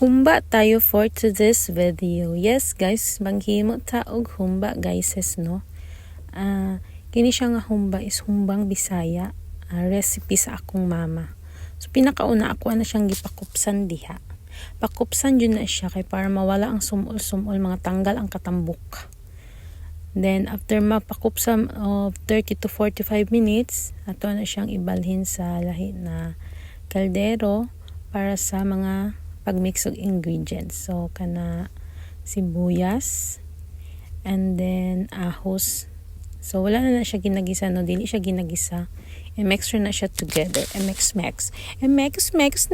Humba tayo for today's video. Yes guys, manghimo ta og humba guys no. Kini siya nga humba is humbang Bisaya, recipe sa akong mama. So pinakauna ako na siyang gipakupsan diha. Pakupsan jud na siya kay para mawala ang sumol-sumol, mga tanggal ang katambok. Then after mapakupsan of 30 to 45 minutes, ato na siyang ibalhin sa lahi na kaldero para sa mga pagmix og ingredients. So kana sibuyas and then ahos. So wala na siya ginagisa, no, dili siya ginagisa. I-mix na siya together. I-mix na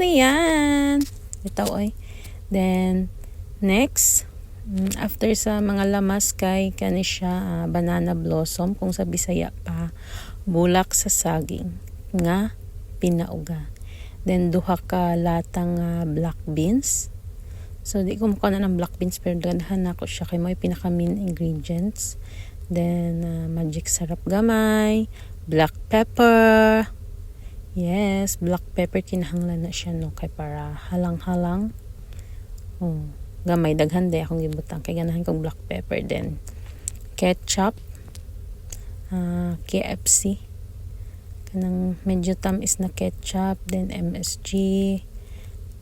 yan. Ito oy. Then next, after sa mga lamas kay kani siya banana blossom, kung sa Bisaya pa bulak sa saging nga pinauga. Then duha ka latang black beans. So di ko mukha na ng black beans pero ganahan ako siya kay may pinaka main ingredients. Then magic sarap gamay, black pepper. Yes, black pepper kinahanglan na siya no kay para halang-halang. Gamay daghan day akong gibutang kay ganahan kong black pepper. Then ketchup, KFC, kanang medyo tamis na ketchup, then MSG,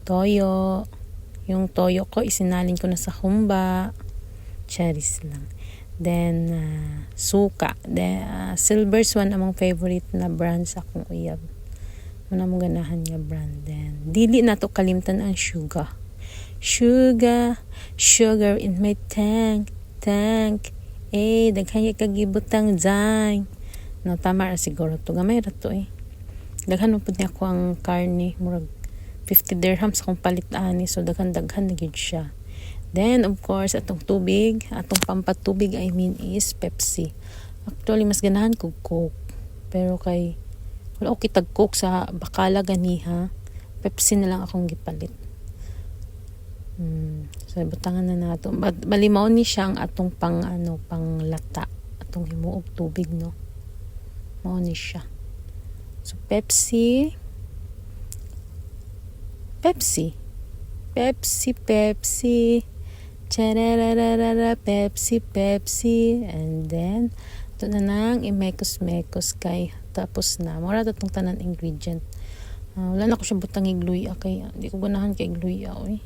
toyo. Yung toyo ko isinalin ko na sa humba, cherries lang. Then suka, then Silver's one among favorite na brand sa akong uyab. Muna mo ganahan nga brand. Then dili na to kalimtan ang sugar in my tank. Daghan kagibutang dyan. No, tama ra siguro to. Gamay ra to eh. Daghan mo pud ako ang karne, murag 50 dirhams akong palit ani, so daghan na gyud siya. Then of course atong tubig, atong pampatubig is Pepsi. Actually mas ganahan ko Coke, pero kay wala ko kitag Coke sa bakala ganiha, Pepsi na lang akong gipalit. So butangan na nato. Balimaw ni siya ang atong panglata, atong himuog tubig no. Mao ni siya. So Pepsi. Charararara, Pepsi. And then ito na nang imekos-mekos kay tapos na. Mura itong tanan ingredient. Wala na ko siya butang igluya kay hindi ko ganahan kay igluya oy.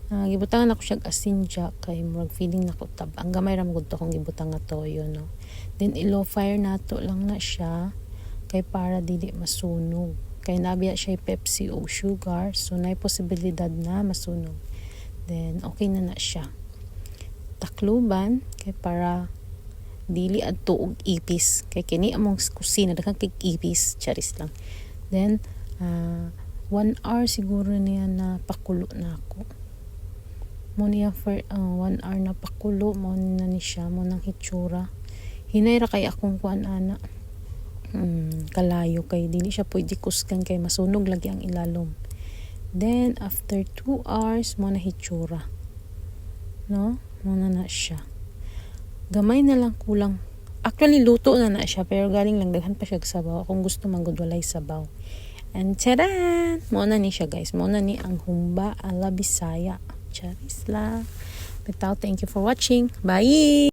Gibutangan ako siya asin siya kay murag feeling na ko tab. Ang gamay ra mo gud to kung gibutang nga toyo no. Then i-low fire nato lang na siya kay para dili masunog. Kay nabiya siya Pepsi o sugar, so nay posibilidad na masunog. Then okay na siya. Takluban kay para dili adto og ipis kay kini among kusina daghang kay ipis, charis lang. Then 1 hour siguro niya na pakulo na ako. Mo niya for 1 hour na pakulo mo na ni siya mo nang hitsura. Hinay ra kay akong kuan ana. Kalayo kay dili siya pwede kusgan kay masunog lagi ang ilalom. Then after 2 hours mo na hitsura. No? Mo na siya. Gamay na lang kulang. Actually luto na siya pero galing lang daghan pa siya sabaw. Kung gusto man gud walay sabaw. And taran! Mo na ni siya guys. Mo na ni ang humba ala Bisaya. Charis lang. Thank you for watching. Bye!